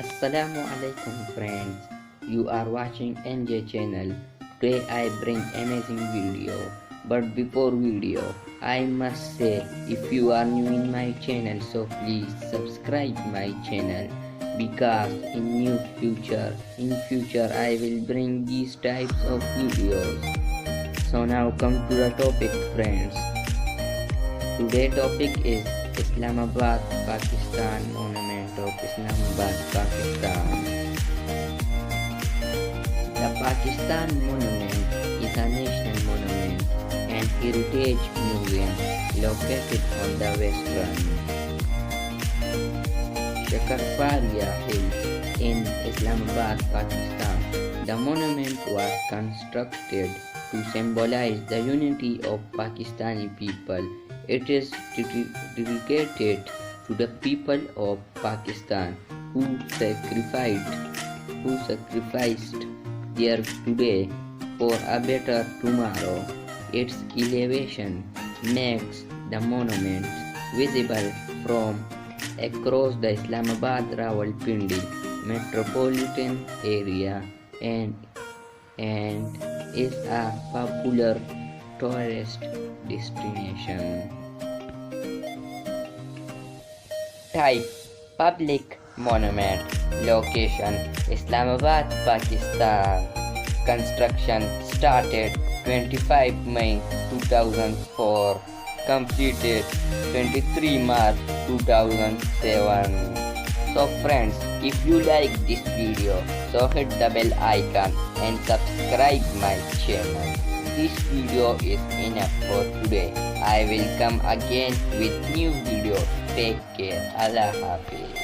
Assalamu alaikum friends. You are watching NJ channel. Today I bring amazing video. But before video, I must say if you are new in my channel, so please subscribe my channel because in future I will bring these types of videos. So now come to the topic friends. Today topic is Islamabad, Pakistan, Monument of Islamabad, Pakistan. The Pakistan Monument is a national monument and heritage museum located on the western Shakarparia Hills in Islamabad, Pakistan. The monument was constructed to symbolize the unity of Pakistani people. It is dedicated to the people of Pakistan who sacrificed their today for a better tomorrow. Its elevation makes the monument visible from across the Islamabad Rawalpindi metropolitan area and is a popular tourist destination. Type: Public Monument. Location: Islamabad, Pakistan. Construction started 25 May 2004. Completed 23 March 2007. So friends, if you like this video, so hit the bell icon and subscribe my channel. This video is enough for today. I will come again with new video. Take care. Allah Hafiz.